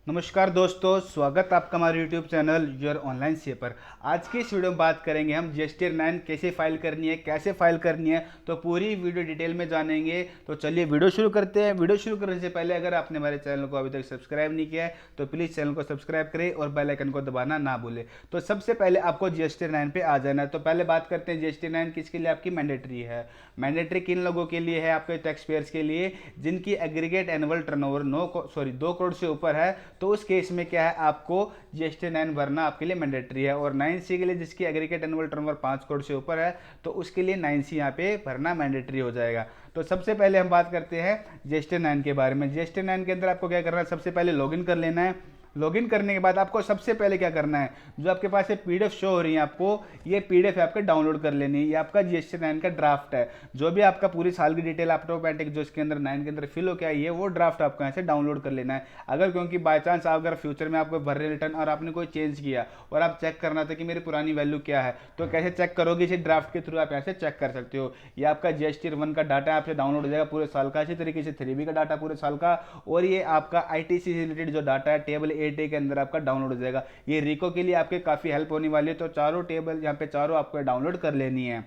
नमस्कार दोस्तों, स्वागत आपका हमारे यूट्यूब चैनल योर ऑनलाइन से पर। आज की इस वीडियो में बात करेंगे हम जीएसटी 9 कैसे फाइल करनी है, कैसे फाइल करनी है, तो पूरी वीडियो डिटेल में जानेंगे। तो चलिए वीडियो शुरू करते हैं। वीडियो शुरू करने से पहले अगर आपने हमारे चैनल को अभी तक सब्सक्राइब नहीं किया है तो प्लीज़ चैनल को सब्सक्राइब करें और बेल आइकन को दबाना ना भूलें। तो सबसे पहले आपको जीएसटी 9 पे आ जाना है। तो पहले बात करते हैं जीएसटी 9 किसके लिए आपकी मैंडेटरी है। मैंडेटरी किन लोगों के लिए है? आपके टैक्स पेयर्स के लिए जिनकी एग्रीगेट एनुअल टर्नओवर 2 करोड़ से ऊपर है। तो उस केस में क्या है, आपको जीएसटी 9 भरना आपके लिए मैंडेटरी है। और 9C के लिए जिसकी एग्रीगेट एनुअल टर्नओवर 5 करोड़ से ऊपर है तो उसके लिए 9C यहाँ पे भरना मैंडेटरी हो जाएगा। तो सबसे पहले हम बात करते हैं जीएसटी 9 के बारे में। जीएसटी 9 के अंदर आपको क्या करना है, सबसे पहले लॉगिन कर लेना है। लॉगिन करने के बाद आपको सबसे पहले क्या करना है, जो आपके पास ये पीडीएफ शो हो रही है आपको, ये पीडीएफ आपके डाउनलोड कर लेनी है। ये आपका जीएसटी 9 का ड्राफ्ट है। जो भी आपका पूरी साल की डिटेल ऑटोमेटिक जो इसके अंदर 9 के अंदर फिल हो के आई है वो ड्राफ्ट आपको यहाँ से डाउनलोड कर लेना है। अगर क्योंकि बाय चांस अगर फ्यूचर में आपको भर रहे रिटर्न और आपने कोई चेंज किया और आप चेक करना था कि मेरी पुरानी वैल्यू क्या है, तो कैसे चेक करोगे? इसे ड्राफ्ट के थ्रू आप यहाँ से चेक कर सकते हो। ये आपका जीएसटी 1 का डाटा आपसे डाउनलोड हो जाएगा पूरे साल का। इसी तरीके से 3B का डाटा पूरे साल का, और ये आपका आईटीसी से रिलेटेड जो डाटा है टेबल 8A के अंदर आपका डाउनलोड हो जाएगा। ये रिको के लिए आपके काफ़ी हेल्प होने वाली है। तो चारों टेबल यहाँ पे चारों आपको डाउनलोड कर लेनी है।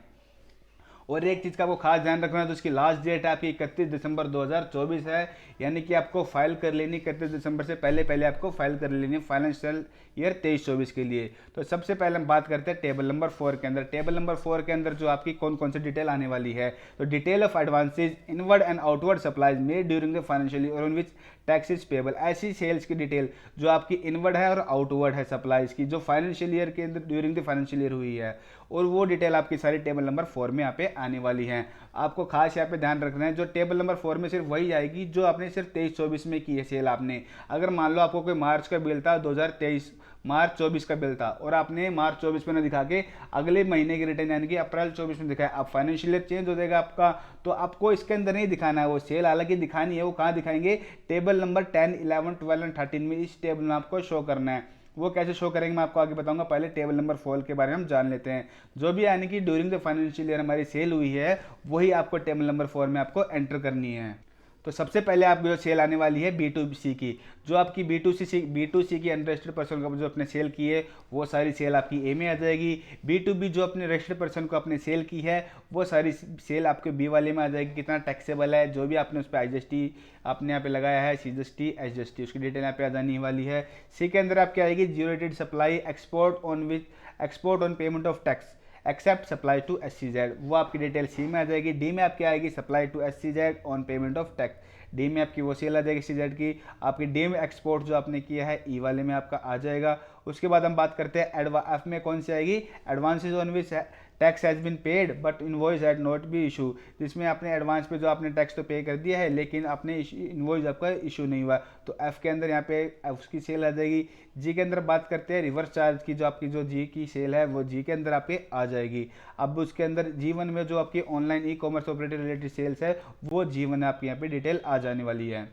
और एक चीज़ का आपको खास ध्यान रखना है, तो उसकी लास्ट डेट आपकी 31 दिसंबर 2024 है। यानी कि आपको फाइल कर लेनी 31 दिसंबर से पहले पहले आपको फाइल कर लेनी है फाइनेंशियल ईयर 23-24 के लिए। तो सबसे पहले हम बात करते हैं टेबल नंबर 4 के अंदर। टेबल नंबर 4 के अंदर जो आपकी कौन कौन सी डिटेल आने वाली है, तो detail of advances inward and outward supplies made during the financial year on which taxes payable. ऐसी सेल्स की डिटेल जो आपकी इनवर्ड है और आउटवर्ड है सप्लाईज की, जो फाइनेंशियल ईयर के अंदर ड्यूरिंग द फाइनेंशियल ईयर हुई है, और वो डिटेल आपकी सारी टेबल नंबर 4 में यहाँ पे आने वाली है। आपको खास यहाँ पे ध्यान रखना है, जो टेबल नंबर 4 में सिर्फ वही आएगी जो आपने सिर्फ 23-24 में की है सेल आपने। अगर मान लो आपको कोई मार्च का बिल था 2023, मार्च 24 का बिल था और आपने मार्च 24 में ना दिखा के अगले महीने की रिटर्न यानी कि अप्रैल 24 में दिखाया, अब फाइनेंशियल ईयर चेंज हो जाएगा आपका, तो आपको इसके अंदर नहीं दिखाना है वो सेल, हालांकि दिखानी है। वो कहाँ दिखाएंगे? टेबल नंबर 10, 11, 12 एंड 13 में इस टेबल में आपको शो करना है। वो कैसे शो करेंगे मैं आपको आगे बताऊंगा। पहले टेबल नंबर 4 के बारे में हम जान लेते हैं। जो भी यानी कि ड्यूरिंग द फाइनेंशियल ईयर हमारी सेल हुई है वही आपको टेबल नंबर 4 में आपको एंटर करनी है। तो सबसे पहले आपकी जो सेल आने वाली है B2C की, जो आपकी B2C की अनरजिस्टर्ड पर्सन को जो अपने सेल की है वो सारी सेल आपकी A में आ जाएगी। B2B जो अपने रजिस्टर्ड पर्सन को अपने सेल की है वो सारी सेल आपके B वाले में आ जाएगी। कितना टैक्सेबल है, जो भी आपने उस पर IGST आपने यहाँ पे लगाया है, CGST SGST, उसकी डिटेल यहाँ पे आ जाने वाली है। C के अंदर आपकी आएगी zero rated supply export on payment of tax except supply to SCZ, वो आपकी डिटेल C में आ जाएगी। D में आपकी आएगी supply to SCZ on payment of tax. D में आपकी वो सेल आ जाएगी CZ की। आपकी D में एक्सपोर्ट जो आपने किया है E वाले में आपका आ जाएगा। उसके बाद हम बात करते हैं F में कौन सी आएगी? Advances on which tax has been paid but invoice had not be issue, जिसमें आपने एडवांस पे जो आपने टैक्स तो पे कर दिया है लेकिन आपने इनवॉइस आपका इशू नहीं हुआ, तो F के अंदर यहाँ पे उसकी सेल आ जाएगी। G के अंदर बात करते हैं रिवर्स चार्ज की, जो आपकी जो G की सेल है वो G के अंदर आपके आ जाएगी। अब उसके अंदर G1 में जो आपकी online e commerce operator related sales है वो G1 आपकी यहाँ पे डिटेल आ जाने वाली है।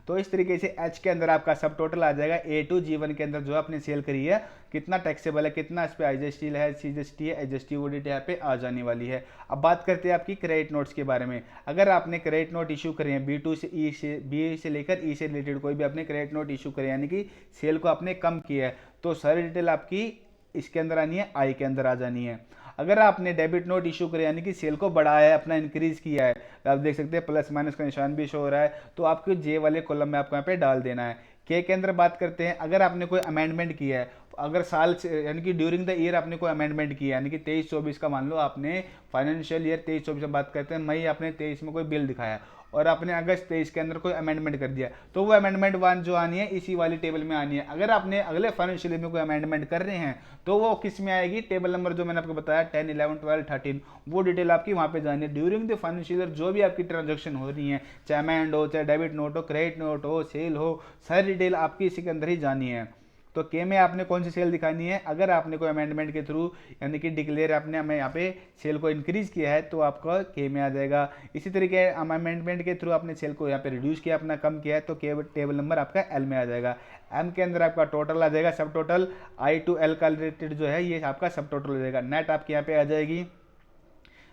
तो इस तरीके से H के अंदर आपका सब टोटल आ जाएगा। A to G1 के अंदर जो आपने सेल करी है कितना टैक्सेबल है, कितना इस पे IGST है, CGST है, SGST, वो डिटेल यहाँ पे आ जाने वाली है। अब बात करते हैं आपकी क्रेडिट नोट्स के बारे में। अगर आपने क्रेडिट नोट इशू करे हैं B से लेकर E से रिलेटेड कोई भी आपने क्रेडिट नोट इशू करे यानी कि सेल को आपने कम किया है, तो सारी डिटेल आपकी इसके अंदर आनी है, I के अंदर आ जानी है। अगर आपने डेबिट नोट इशू करे यानी कि सेल को बढ़ाया है, अपना इंक्रीज किया है, तो आप देख सकते हैं प्लस माइनस का निशान भी शो हो रहा है, तो आपको J वाले कॉलम में आपको यहाँ पे डाल देना है। के अंदर बात करते हैं, अगर आपने कोई अमेंडमेंट किया है, अगर साल यानी कि ड्यूरिंग द ईयर आपने कोई अमेंडमेंट किया यानी कि 23-24 का, मान लो आपने फाइनेंशियल ईयर 23-24 में बात करते हैं, मई आपने 23 में कोई बिल दिखाया और आपने अगस्त 23 के अंदर कोई अमेंडमेंट कर दिया, तो वो अमेंडमेंट वन जो आनी है इसी वाली टेबल में आनी है। अगर आपने अगले फाइनेंशियल ईयर में कोई अमेंडमेंट कर रहे हैं तो वो किस में आएगी? टेबल नंबर जो मैंने आपको बताया 10, 11, 12, 13, वो डिटेल आपकी वहाँ पे जानी है। ड्यूरिंग द फाइनेंशियल ईयर जो भी आपकी ट्रांजेक्शन हो रही है, चाहे अमेंड हो, चाहे डेबिट नोट हो, क्रेडिट नोट हो, सेल हो, सारी डिटेल आपकी इसी के अंदर ही जानी है। तो के में आपने कौन सी सेल दिखानी है? अगर आपने कोई अमेंडमेंट के थ्रू यानी कि डिक्लेयर आपने हमें यहाँ पे सेल को इंक्रीज किया है तो आपका के में आ जाएगा। इसी तरीके अमेंडमेंट के थ्रू आपने सेल को यहाँ पे रिड्यूस किया, अपना कम किया है, तो के टेबल नंबर आपका एल में आ जाएगा। एम के अंदर आपका टोटल आ जाएगा, सब टोटल I to L का रिलेटेड जो है ये आपका सब टोटल हो जाएगा। नेट आपकी यहाँ पे आ जाएगी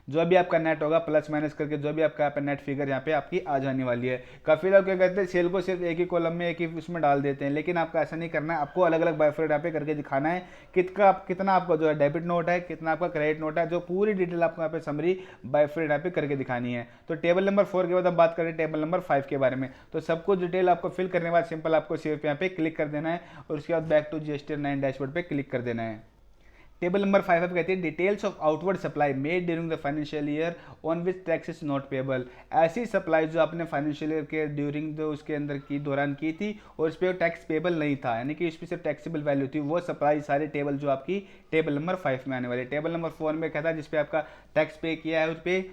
जो भी आपका नेट होगा प्लस माइनस करके जो भी आपका यहाँ पे नेट फिगर यहाँ पे आपकी आ जाने वाली है। काफ़ी लोग क्या करते हैं सेल को सिर्फ एक ही कॉलम में एक ही उसमें डाल देते हैं, लेकिन आपका ऐसा नहीं करना है, आपको अलग अलग बाइफरेट यहाँ पे करके दिखाना है कितना आपका जो है डेबिट नोट है, कितना आपका क्रेडिट नोट है, जो पूरी डिटेल आपको यहाँ पे समरी बाइफरेट यहाँ पे करके दिखानी है। तो टेबल नंबर 4 के बाद हम बात करें टेबल नंबर 5 के बारे में। तो सब कुछ डिटेल आपको फिल करने के बाद सिंपल आपको सेव पे यहाँ पे क्लिक कर देना है और उसके बाद बैक टू जीएसटी 9 डैशबोर्ड पे क्लिक कर देना है। टेबल नंबर 5 कहती है details of outward supply made during the financial year on which tax is not payable. ऐसी सप्लाई जो आपने फाइनेंशियल ईयर के ड्यूरिंग उसके अंदर की दौरान की थी और उस पर टैक्स पेबल नहीं था, यानी कि उस पर सिर्फ टैक्सेबल वैल्यू थी, वो सप्लाई सारी टेबल जो आपकी टेबल नंबर 5 में आने वाली है। टेबल नंबर 4 में कहता है जिसपे आपका टैक्स पे किया है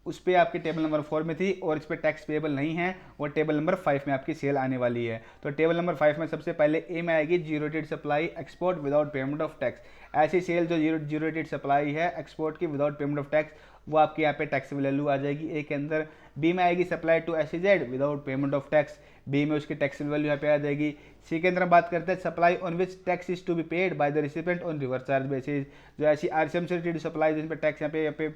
उस पर आपकी टेबल नंबर 4 में थी और इस पर टैक्स पेबल नहीं है, वो टेबल नंबर 5 में आपकी सेल आने वाली है। तो टेबल नंबर 5 में सबसे पहले ए में आएगी zero rated supply export without payment of tax. ऐसी सेल जो जीरो रेटेड सप्लाई है एक्सपोर्ट की विदाउट पेमेंट ऑफ टैक्स, वो आपके यहाँ पे टैक्सेबल वैल्यू आ जाएगी ए के अंदर। बी में आएगी supply to SEZ without payment of tax, B में उसकी टैक्सेबल वैल्यू यहाँ पे आ जाएगी। सी के अंदर हम बात करते हैं supply on which tax is to be paid by the recipient on reverse charge basis. जो ऐसी आरसीएम से रिलेटेड सप्लाई जिन पर टैक्स यहाँ पे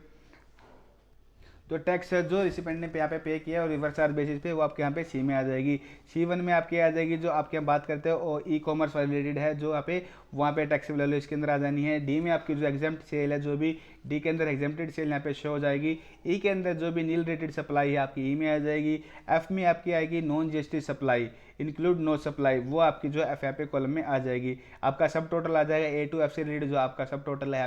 तो टैक्स जो रिसिपेंट ने यहाँ पे पे किया और रिवर्स चार्ज बेसिस पे वो आपके यहाँ पे सी में आ जाएगी। C1 में आपके आ जाएगी जो आपके यहाँ बात करते हो और ई कॉमर्स रिलेटेड है जो यहाँ पे वहाँ पे टैक्सेबल वैल्यू इसके अंदर आ जानी है। डी में आपकी जो एग्जाम्प्ट सेल है जो भी डी के अंदर एग्जाम्प्टेड सेल यहाँ पे शो हो जाएगी। ई के अंदर जो भी नील रेटेड सप्लाई है आपकी ई में आ जाएगी। एफ में आपकी आएगी non GST supply include no supply, वो आपकी जो एफ पे कॉलम में आ जाएगी। आपका सब टोटल आ जाएगा ए टू एफ से रिलेटेड जो आपका सब टोटल है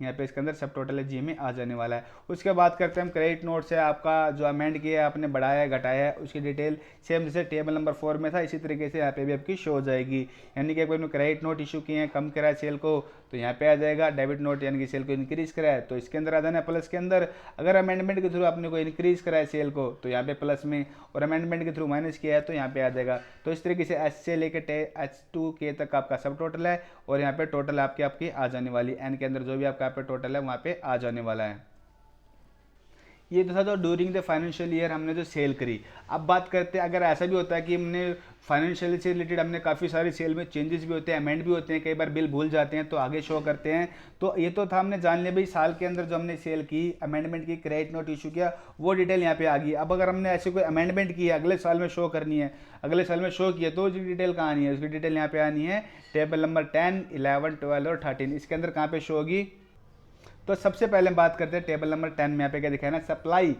यहाँ पे इसके अंदर सब टोटल है जी में आ जाने वाला है। उसके बाद करते हैं हम क्रेडिट नोट से आपका जो अमेंड किया है आपने बढ़ाया है घटाया है उसकी डिटेल सेम जैसे टेबल नंबर 4 में था इसी तरीके से यहाँ पे भी आपकी शो हो जाएगी। यानी कि अगर आपने क्रेडिट नोट इशू किए हैं कम करा है सेल को तो यहाँ पे आ जाएगा। डेबिट नोट यानी कि सेल को इंक्रीज करा है तो इसके अंदर आ जाना है प्लस के अंदर। अगर अमेंडमेंट के थ्रू आपने को इंक्रीज करा है सेल को तो यहाँ पे प्लस में, और अमेंडमेंट के थ्रू माइनस किया है तो यहाँ पे आ जाएगा। तो इस तरीके से एस से लेकर H2K तक आपका सब टोटल है और यहाँ पे टोटल आपकी आ जाने वाली एन के अंदर जो भी आपका टोटल है वहाँ पे आ जाने वाला है। ये तो था जो ड्यूरिंग द फाइनेंशियल ईयर हमने जो सेल करी। अब बात करते हैं अगर ऐसा भी होता है कि हमने फाइनेंशियल से रिलेटेड हमने काफ़ी सारी सेल में चेंजेस भी होते हैं, अमेंड भी होते हैं, कई बार बिल भूल जाते हैं तो आगे शो करते हैं। तो ये तो था हमने जान लिया भाई साल के अंदर जो हमने सेल की अमेंडमेंट की क्रेडिट नोट इशू किया वो डिटेल यहाँ पे आ गई। अब अगर हमने ऐसे कोई अमेंडमेंट की है अगले साल में शो करनी है, अगले साल में शो किया तो उसकी डिटेल कहाँ आनी है, उसकी डिटेल यहाँ पे आनी है टेबल नंबर 10, 11, 12 और 13। इसके अंदर कहाँ पे शो होगी तो सबसे पहले हम बात करते हैं टेबल नंबर 10 में यहाँ पे क्या दिखा है ना, supply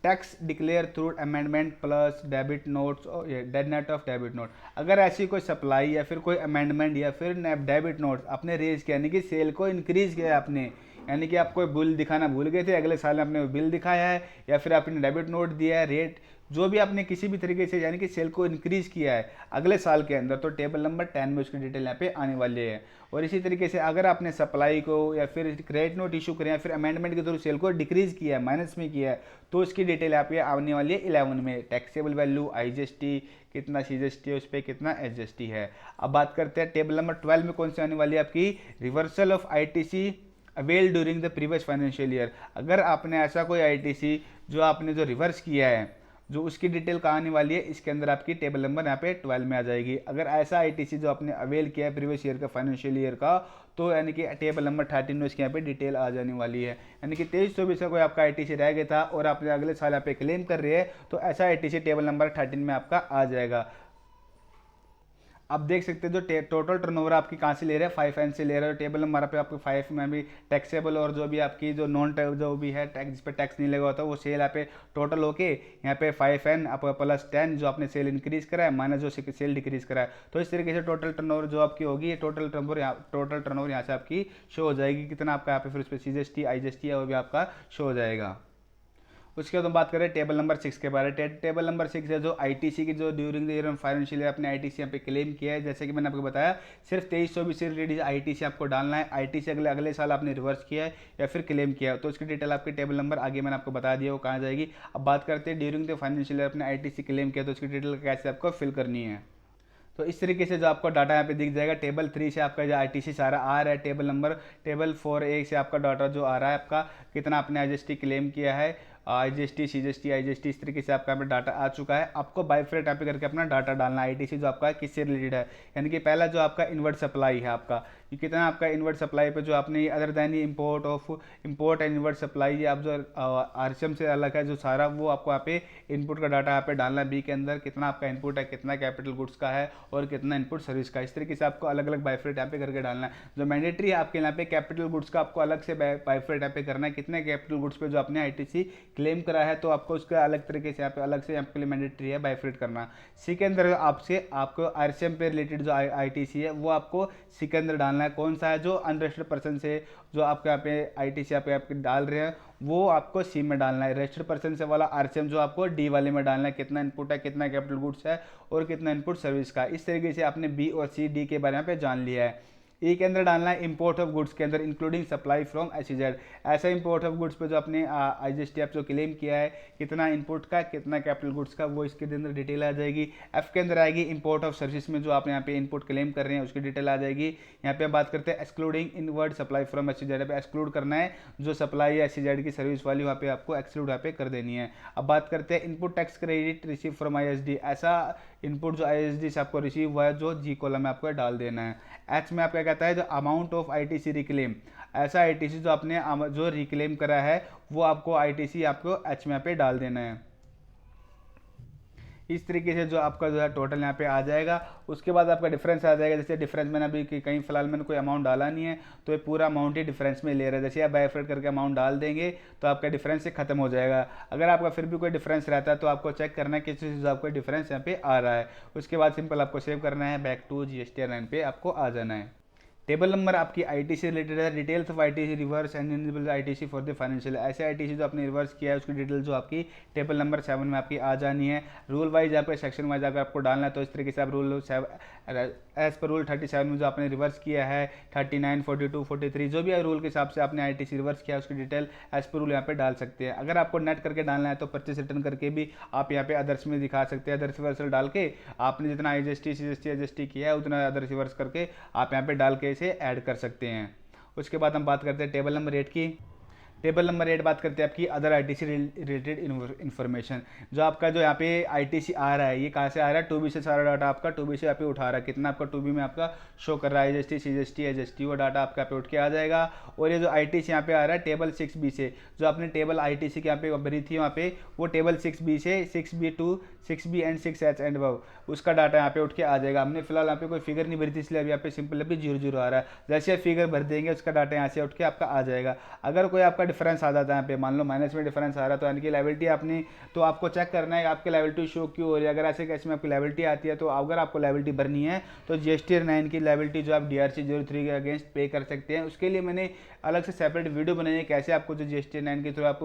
tax declare through amendment plus debit notes और dead net off debit note. अगर ऐसी कोई सप्लाई या फिर कोई अमेंडमेंट या फिर डेबिट नोट्स आपने रेज किया यानी कि सेल को इंक्रीज किया आपने, यानी कि आप कोई बिल दिखाना भूल गए थे अगले साल में आपने बिल दिखाया है या फिर आपने डेबिट नोट दिया है रेट जो भी आपने किसी भी तरीके से यानी कि सेल को इंक्रीज किया है अगले साल के अंदर तो टेबल नंबर 10 में उसकी डिटेल यहाँ पे आने वाली है। और इसी तरीके से अगर आपने सप्लाई को या फिर क्रेडिट नोट इशू करें या फिर अमेंडमेंट के थ्रू सेल को डिक्रीज किया है माइनस में किया है तो उसकी डिटेल यहाँ पे आने वाली है 11 में। टैक्सेबल वैल्यू IGST कितना CGST है उस पर कितना SGST है। अब बात करते हैं टेबल नंबर 12 में कौन सी आने वाली है आपकी reversal of ITC avail during the previous financial year. अगर आपने ऐसा कोई ITC जो आपने जो रिवर्स किया है जो उसकी डिटेल कहाँ आने वाली है इसके अंदर आपकी टेबल नंबर यहाँ पे 12 में आ जाएगी। अगर ऐसा ITC जो आपने अवेल किया है प्रीवियस ईयर का फाइनेंशियल ईयर का तो यानी कि टेबल नंबर 13 में इसके यहाँ पे डिटेल आ जाने वाली है। यानी कि 23-24 का कोई आपका ITC रह गया था और आपने अगले साल यहाँ पे क्लेम कर रहे हैं तो ऐसा ITC टेबल नंबर 13 में आपका आ जाएगा। आप देख सकते हैं जो टोटल टर्नओवर आपकी कहाँ से ले रहे हैं 5N से ले रहे हो। टेबल नंबर पे आपको 5 में भी टैक्सेबल और जो भी आपकी जो नॉन जो भी है टैक्स जिस पे टैक्स नहीं लगा होता वो सेल यहाँ पे टोटल होके यहाँ पे 5N आप प्लस 10 जो आपने सेल इंक्रीज करा है माइनस जो सेल डिक्रीज करा है तो इस तरीके से टोटल टर्नओवर जो आपकी होगी टोटल टर्नओवर यहाँ से आपकी शो हो जाएगी कितना आपका यहाँ पे फिर उस पर CGST IGST है वो भी आपका शो हो जाएगा। उसके बाद हम बात करें टेबल नंबर 6 के बारे में। टेबल नंबर 6 है जो ITC की जो during the year financial year आपने ITC यहाँ पे क्लेम किया है। जैसे कि मैंने आपको बताया सिर्फ 23-24 से रिलेटेड ITC आपको डालना है। ITC अगले साल आपने रिवर्स किया है या फिर क्लेम किया है तो उसकी डिटेल आपकी टेबल नंबर आगे मैंने आपको बता दिया वो कहाँ जाएगी। अब बात करते हैं ड्यूरिंग द फाइनेंशियल ईयर आपने ITC क्लेम किया तो उसकी डिटेल कैसे आपको फिल करनी है। तो इस तरीके से जो आपको डाटा यहाँ पे दिख जाएगा टेबल 3 से आपका जो ITC सारा आ रहा है टेबल 4A से आपका डाटा जो आ रहा है आपका कितना आपने IGST क्लेम किया है IGST, CGST, IGST, इस तरीके से आपका यहाँ पे डाटा आ चुका है। आपको बाइफरेट यहाँ पे करके अपना डाटा डालना है। ITC जो आपका किससे रिलेटेड है, यानी कि पहला जो आपका इनवर्ट सप्लाई है आपका, ये कितना आपका इनवर्ट सप्लाई पे जो आपने other than import and inward supply, ये आप जो RCM से अलग है जो सारा, वो आपको यहाँ पे इनपुट का डाटा यहाँ पे डालना है। बी के अंदर कितना आपका इनपुट है, कितना कैपिटल गुड्स का है और कितना इनपुट सर्विस का, इस तरीके से आपको अलग अलग बाइफरेट यहाँ पे करके डालना है। जो मैंडेटरी है आपके यहाँ पे कैपिटल गुड्स का आपको अलग से बाइफरेट यहाँ पे करना है, कितने कैपिटल गुड्स पे जो आपने ITC क्लेम करा है, तो आपको उसका अलग तरीके से यहाँ पे अलग से आपके लिए मैंडेटरी है बाइफरेट करना। सी के अंदर आपको RCM पे रिलेटेड जो ITC है वो आपको सी के अंदर डालना है। कौन सा है, जो अनरजिस्टर्ड पर्सन से जो आपके यहाँ पे ITC यहाँ पे आपके डाल रहे हैं वो आपको सी में डालना है। रजिस्टर्ड पर्सन से वाला RCM जो आपको डी वाले में डालना है, कितना इनपुट है, कितना कैपिटल गुड्स है और कितना इनपुट सर्विस का। इस तरीके से आपने बी और सी डी के बारे में जान लिया है। ई के अंदर डालना है इंपोर्ट ऑफ गुड्स के अंदर इंक्लूडिंग सप्लाई फ्रॉम SEZ। ऐसा इंपोर्ट ऑफ गुड्स पे जो आपने IGST आप जो क्लेम किया है, कितना इनपुट का, कितना कैपिटल गुड्स का, वो इसके अंदर डिटेल आ जाएगी। एफ के अंदर आएगी इंपोर्ट ऑफ सर्विस में जो आप यहाँ पे इनपुट क्लेम कर रहे हैं उसकी डिटेल आ जाएगी। यहाँ पे बात करते हैं excluding inward supply from SEZ पे एक्सक्लूड करना है, जो सप्लाई है SEZ की सर्विस वाली वहाँ पे आपको एक्सक्लूड यहाँ पे कर देनी है। अब बात करते हैं input tax credit receive from ISD। ऐसा इनपुट जो ISD से आपको रिसीव हुआ है जो जी कॉलम में आपको डाल देना है। एच में आपका कहता है जो अमाउंट ऑफ ITC रिक्लेम, ऐसा ITC जो आपने जो रिक्लेम करा है वो आपको ITC आपको एच में यहाँ पे डाल देना है। इस तरीके से जो आपका जो है टोटल यहाँ पे आ जाएगा। उसके बाद आपका डिफरेंस आ जाएगा। जैसे डिफरेंस मैंने अभी कहीं फिलहाल मैंने कोई अमाउंट डाला नहीं है तो ये पूरा अमाउंट ही डिफरेंस में ले रहा है। जैसे आप बाइफरेट करके अमाउंट डाल देंगे तो आपका डिफरेंस से खत्म हो जाएगा। अगर आपका फिर भी कोई डिफरेंस रहता है तो आपको चेक करना है किस चीज़ आपको डिफरेंस यहाँ पे आ रहा है। उसके बाद सिंपल आपको सेव करना है, बैक टू GSTR 9 पे आपको आ जाना है। टेबल नंबर आपकी ITC रिलेटेड है, details of ITC reverse and enable ITC for the financial. ऐसे ITC जो आपने रिवर्स किया है उसकी डिटेल जो आपकी टेबल नंबर 7 में आपकी आ जानी है। रूल वाइज आपको सेक्शन वाइज अगर आपको डालना है तो इस तरीके से आप रूल एज पर रूल 37 में जो आपने रिवर्स किया है 39, 42, 43 जो भी है रूल के हिसाब से आपने ITC रिवर्स किया है उसकी डिटेल एज पर रूल यहाँ पे डाल सकते हैं। अगर आपको नेट करके डालना है तो परचेस रिटर्न करके भी आप यहाँ पे अदर्स में दिखा सकते हैं। अदर्स रिवर्सल डाल के आपने जितना IGST CGST AGST किया है उतना अदर्स रिवर्स करके आप यहाँ पे डाल के इसे ऐड कर सकते हैं। उसके बाद हम बात करते हैं टेबल नंबर 8 की। टेबल नंबर 8 बात करते हैं आपकी अदर ITC रिलेटेड इन्फॉर्मेशन। जो आपका जो यहाँ पे ITC आ रहा है ये कहाँ से आ रहा है, 2B से सारा डाटा आपका 2B से यहाँ पे उठा रहा है। कितना आपका 2B में आपका शो कर रहा है IGST CGST AGST वो डाटा आपका यहाँ पे उठ के आ जाएगा। और ये जो ITC यहाँ पे आ रहा है टेबल 6B से, जो आपने टेबल ITC के यहाँ पे भरी थी वहाँ पे वो टेबल 6B से 6B2 6B and 6H and above उसका डाटा यहाँ पे उठ के आ जाएगा। हमने फिलहाल यहाँ पे कोई फिगर नहीं भरी थी इसलिए अभी यहाँ पे सिंपल अभी 0 आ रहा है। जैसे आप फिगर भर देंगे उसका डाटा यहाँ से उठ के आपका आ जाएगा। अगर कोई आपका डिफरेंस आ जाता है यहाँ पे, मान लो माइनस में डिफरेंस आ रहा है तो यानी कि लायबिलिटी आपने तो आपको चेक करना है आपकी लायबिलिटी शो क्यों हो रही है। अगर ऐसे केस में आपकी लायबिलिटी आती है तो अगर आपको लायबिलिटी भरनी है तो GSTR 9 की लायबिलिटी जो आप DRC 03 के अगेंस्ट पे कर सकते हैं। उसके लिए मैंने अलग से सेपरेट वीडियो बनाई है कैसे आपको जो GSTR 9 के थ्रू आप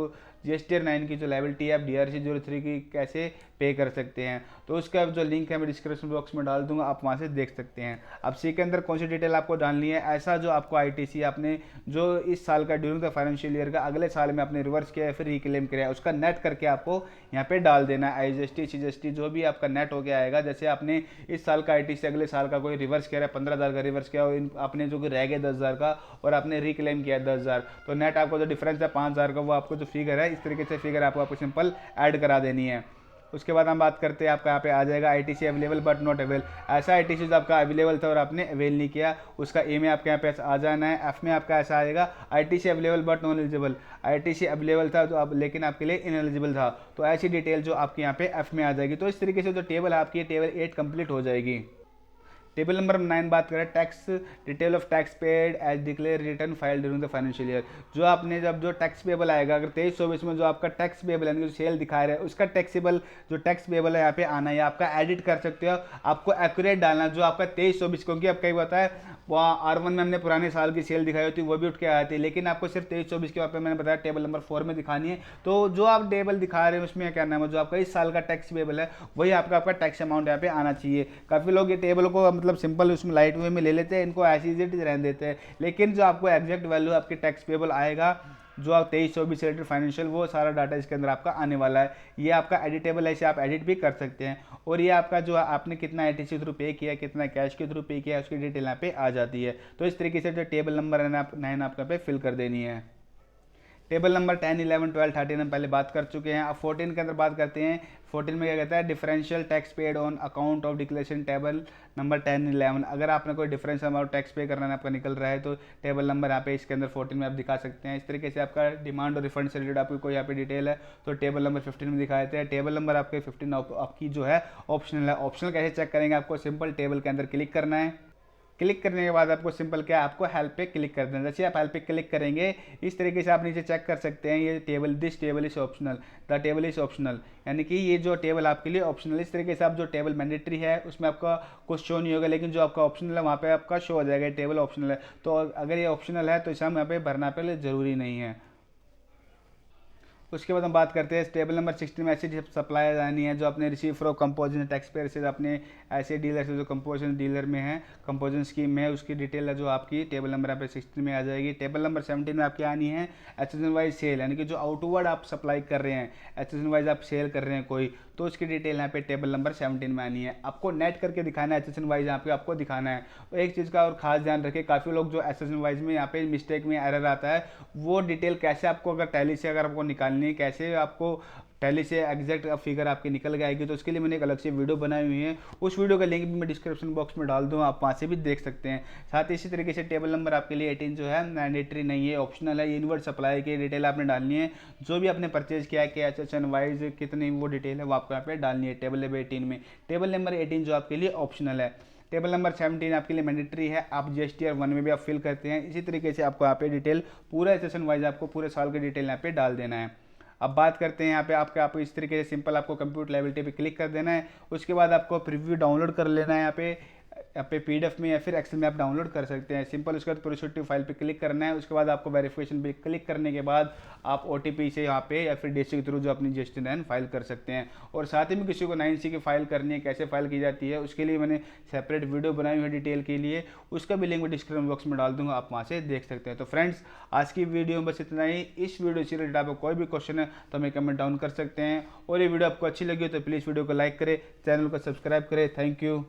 GSTR 9 की जो लायबिलिटी है आप DRC 03 की कैसे पे कर सकते हैं, तो उसका जो लिंक है मैं डिस्क्रिप्शन बॉक्स में डाल दूंगा, आप वहाँ से देख सकते हैं। अब सी के अंदर कौन सी डिटेल आपको डालनी है, ऐसा जो आपको ITC आपने जो इस साल का ड्यूरिंग द फाइनेंशियल ईयर का अगले साल में आपने रिवर्स किया है फिर रिक्लेम किया है उसका नेट करके आपको यहाँ पे डाल देना है। IGST CGST जो भी आपका नेट हो गया आएगा, जैसे आपने इस साल का ITC अगले साल का कोई रिवर्स किया है 15,000 का रिवर्स किया और आपने जो रह गया 10,000 का और आपने रिक्लेम किया 10,000 तो नेट आपको जो डिफरेंस है 5,000 का वो आपको जो फिगर है इस तरीके से फिगर आपको सिंपल ऐड करा देनी है। उसके बाद हम बात करते हैं आपका यहाँ पे आ जाएगा ITC available but not avail. ऐसा ITC जो आपका अवेलेबल था और आपने अवेल नहीं किया उसका ए में आपके यहाँ पे आ जाना है। एफ में आपका ऐसा आएगा ITC available but non eligible. ITC available था तो अब लेकिन आपके लिए इनएलिजिबल था, तो ऐसी डिटेल जो आपके यहाँ पे एफ में आ जाएगी। तो इस तरीके से जो टेबल है आपकी टेबल 8 कंप्लीट हो जाएगी। टेबल नंबर 9 बात करें tax detail of tax paid as declare return file during the financial year. जो आपने जब जो टैक्स पेबल आएगा अगर 23-24 में जो आपका टैक्स पेबल यानी जो सेल दिखा रहा है उसका टैक्सेबल जो टैक्स पेबल है यहाँ पे आना है, आपका एडिट कर सकते हो। आपको एक्यूरेट डालना जो आपका 23-24 क्योंकि अब कई बताया वहाँ R1 में हमने पुराने साल की सेल दिखाई होती वो भी उठ के आई थी, लेकिन आपको सिर्फ 23-24 के वहाँ पे मैंने बताया टेबल नंबर 4 में दिखानी है। तो जो आप टेबल दिखा रहे हैं उसमें क्या नाम है जो आपका इस साल का टैक्स पेबल है वही आपका टैक्स अमाउंट यहाँ पे आना चाहिए। काफ़ी लोग ये टेबल को मतलब सिंपल उसमें लाइट वे में ले लेते हैं, इनको ऐसी इट रहने देते हैं, लेकिन जो आपको एग्जैक्ट वैल्यू आपके टैक्स पेबल आएगा जो आप 23-24 रिलेटेड फाइनेंशियल वो सारा डाटा इसके अंदर आपका आने वाला है। ये आपका एडिटेबल है, इसे आप एडिट भी कर सकते हैं। और ये आपका जो आपने कितना ITC थ्रू पे किया कितना कैश के थ्रू पे किया उसकी डिटेल यहाँ पे आ जाती है। तो इस तरीके से जो टेबल नंबर 9 आपका पे फिल कर देनी है। टेबल नंबर 10, 11, 12, 13 हम पहले बात कर चुके हैं। अब 14 के अंदर बात करते हैं। 14 में क्या कहता है, differential tax paid on account of declaration table number 10, 11। अगर आपने कोई डिफरेंस अमाउंट टैक्स पे करना है आपका निकल रहा है तो टेबल नंबर यहाँ पे इसके अंदर 14 में आप दिखा सकते हैं। इस तरीके से आपका डिमांड और रिफंड से रिलेटेड आपकी कोई यहाँ पे डिटेल है तो टेबल नंबर 15 में दिखा देते हैं। टेबल नंबर आपके 15 आपकी जो है ऑप्शनल है। ऑप्शनल कैसे चेक करेंगे, आपको सिंपल टेबल के अंदर क्लिक करना है। क्लिक करने के बाद आपको सिंपल क्या है, आपको हेल्प पे क्लिक कर देना। जैसे आप हेल्प पे क्लिक करेंगे इस तरीके से आप नीचे चेक कर सकते हैं ये table, this table is optional, the table is optional, यानी कि ये जो टेबल आपके लिए ऑप्शनल। इस तरीके से आप जो टेबल मैंडेटरी है उसमें आपका कुछ शो नहीं होगा, लेकिन जो आपका ऑप्शनल है वहाँ पे आपका शो हो जाएगा टेबल ऑप्शनल है। तो अगर ये ऑप्शनल है तो इसे हम यहाँ पे भरना पहले ज़रूरी नहीं है। उसके बाद हम बात करते हैं टेबल नंबर 16 में ऐसी सप्लाई आनी है जो आपने receive from composition tax payer से, अपने ऐसे डीलर से जो कंपोजिशन डीलर में है, कंपोजिशन स्कीम में है, उसकी डिटेल है जो आपकी टेबल नंबर यहाँ पे 16 में आ जाएगी। टेबल नंबर 17 में आपकी आनी है एचएसएन वाइज सेल, यानी कि जो आउटवर्ड आप सप्लाई कर रहे हैं, एचएसएन वाइज आप सेल कर रहे हैं कोई, तो उसकी डिटेल यहाँ पे टेबल नंबर 17 में आनी है। आपको नेट करके दिखाना है एचएसएन वाइज, यहाँ पे आपको दिखाना है। और एक चीज़ का और खास ध्यान रखें, काफ़ी लोग जो एचएसएन वाइज में यहाँ पे मिस्टेक में एरर आता है, वो डिटेल कैसे आपको अगर टैली से अगर आपको निकालनी है, कैसे आपको टैली से एग्जैक्ट फिगर आपकी निकल के आएगी, तो उसके लिए मैंने एक अलग से वीडियो बनाई हुई है। उस वीडियो का लिंक भी मैं डिस्क्रिप्शन बॉक्स में डाल दूँ, आप वहाँ से भी देख सकते हैं। साथ ही इसी तरीके से टेबल नंबर आपके लिए 18 जो है मैंडेटरी नहीं है, ऑप्शनल है। यूनिवर्स सप्लाई की डिटेल आपने डालनी है, जो भी आपने परचेज किया है कि एचएसएन वाइज कितनी वो डिटेल है वो आपको यहाँ पे डालनी है टेबल नंबर 18 में। टेबल नंबर 18 जो आपके लिए ऑप्शनल है। टेबल नंबर 17 आपके लिए मैंडेटरी है, आप जीएसटीआर 1 में भी आप फिल करते हैं। इसी तरीके से आपको यहाँ पे डिटेल पूरा एचएसएन वाइज आपको पूरे साल की डिटेल यहाँ पे डाल देना है। अब बात करते हैं यहाँ पे आपको इस तरीके से सिंपल आपको कंप्यूटर लायबिलिटी पे क्लिक कर देना है। उसके बाद आपको प्रीव्यू डाउनलोड कर लेना है यहाँ पे पीडीएफ में या फिर एक्सेल में आप डाउनलोड कर सकते हैं। सिंपल उसके बाद प्रोसेटिव फाइल पे क्लिक करना है। उसके बाद आपको वेरिफिकेशन पे क्लिक करने के बाद आप ओटीपी से यहाँ पे या फिर डीसी के थ्रू जो अपनी जीएसटी 9 फाइल कर सकते हैं। और साथ ही में किसी को 9C की फाइल करनी है, कैसे फाइल की जाती है, उसके लिए मैंने सेपरेट वीडियो बनाई हुई है डिटेल के लिए, उसका भी लिंक मैं डिस्क्रिप्शन बॉक्स में डाल दूंगा, आप वहाँ से देख सकते हैं। तो फ्रेंड्स आज की वीडियो में बस इतना ही। इस वीडियो से रिलेटेड आपको कोई भी क्वेश्चन है तो हमें कमेंट डाउन कर सकते हैं। और ये वीडियो आपको अच्छी लगी हो तो प्लीज़ वीडियो को लाइक करें, चैनल को सब्सक्राइब करें। Thank you.